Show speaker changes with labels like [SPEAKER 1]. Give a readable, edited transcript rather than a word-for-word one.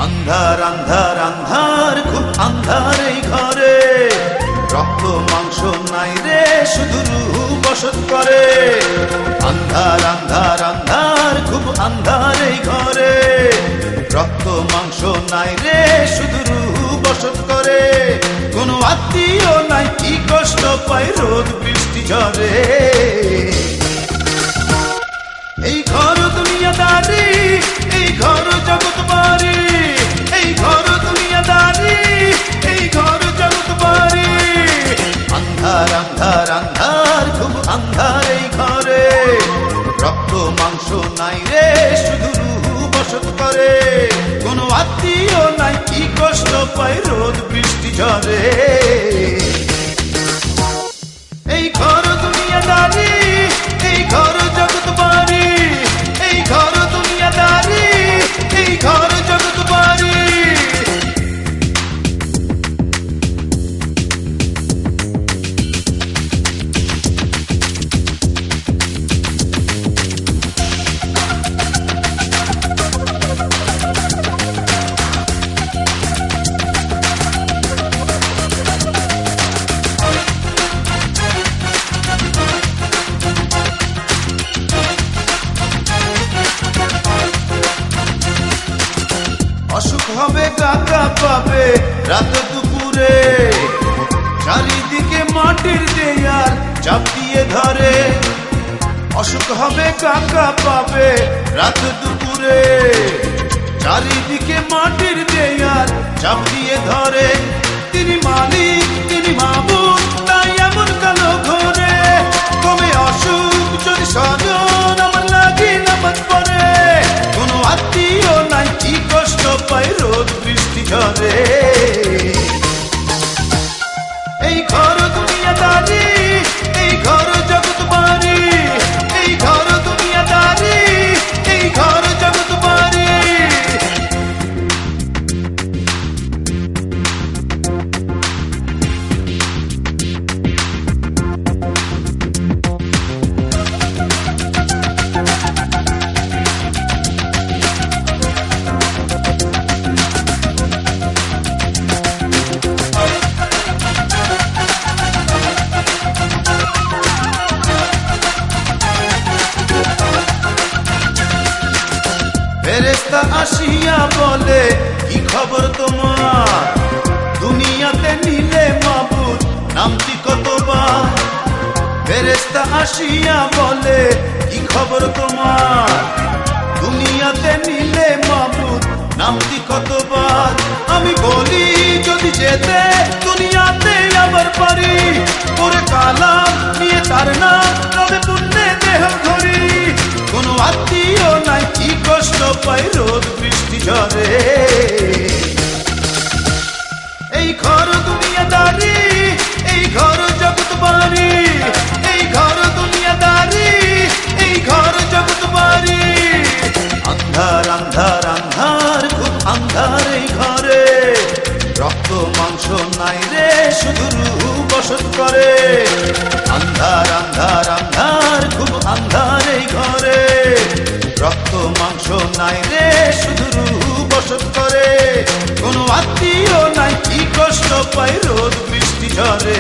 [SPEAKER 1] আন্ধার আন্ধার আন্ধার খুব আন্ধার এই ঘরে, রক্ত মাংস নাই রে শুধু রূহ বসত করে। আন্ধার আন্ধার আন্ধার খুব আন্ধার এই ঘরে, রক্ত মাংস নাই রে শুধু রূহ বসত করে। কোনো আত্মীয় নাই কি কষ্ট পায় রোদ বৃষ্টি ঝরে। এই ঘর দুনিয়াদারি, এই ঘর জগৎ বাড়ি, এই ঘর দুনিয়াদারি, এই ঘর জগৎ বাড়ি। আন্ধার আন্ধার আন্ধার খুব আন্ধার এই ঘরে, রক্ত মাংস নাই রে শুধু রূহ বসত করে। কোনো আত্মীয় নাই কি কষ্ট পায় রোদ বৃষ্টি ঝরে। এই ঘর দুনিয়াদারি, এই ঘর জগৎ বাড়ি, এই ঘর দুনিয়াদারি, এই ঘর জগৎ বাড়ি। অসুখ হবে কাকা পাবে রাত দুপুরে, চারিদিকে মাটির দেয়াল চাপ দিয়ে ধরে। অসুখ হবে কাকা পাবে রাত দুপুরে, চারিদিকে মাটির দেয়াল চাপ দিয়ে ধরে। তিনি মালিক, তিনি মাবুদ, তাই এমন কালো ঘরে। কমে অসুখ যদি স্বজন আমার লাগি নামাজ পড়ে। কোনো আত্মীয় নাই কি কষ্ট পায় রোদ বৃষ্টি ঝরে। এই ঘর দুনিয়াদারি, এই ঘর জগৎ বাড়ি, এই ঘর দুনিয়াদারি, এই ঘর জগৎ বাড়ি। ফেরেশতা আসিয়া বলে কি খবর তোমার, দুনিয়াতে নিলে মাবুদ নামটি কতবার। ফেরেশতা আসিয়া বলে কি খবর তোমার, দুনিয়াতে নিলে মাবুদ নামটি কতবার। আমি বলি যদি যেতে দুনিয়াতে আবার পারি, করে কালাম নিয়ে তার নাম তবে পুণ্যে দেহ ধরি। কোনো আত্মীয় নাই কি কষ্ট পায় রোদ বৃষ্টি ঝরে। এই ঘর দুনিয়াদারি, এই ঘর জগৎ বাড়ি, এই ঘর দুনিয়াদারি, এই ঘর জগৎ বাড়ি। আন্ধার আন্ধার আন্ধার খুব আন্ধার এই ঘরে, রক্ত মাংস নাই রে শুধু রূহ বসত করে। আন্ধার আন্ধার আন্ধার খুব আন্ধার এই ঘরে, রক্ত মাংস নাই রে শুধু রূহ বসত করে। কোনো আত্মীয় নাই কি কষ্ট পায় রোদ বৃষ্টি ঝরে।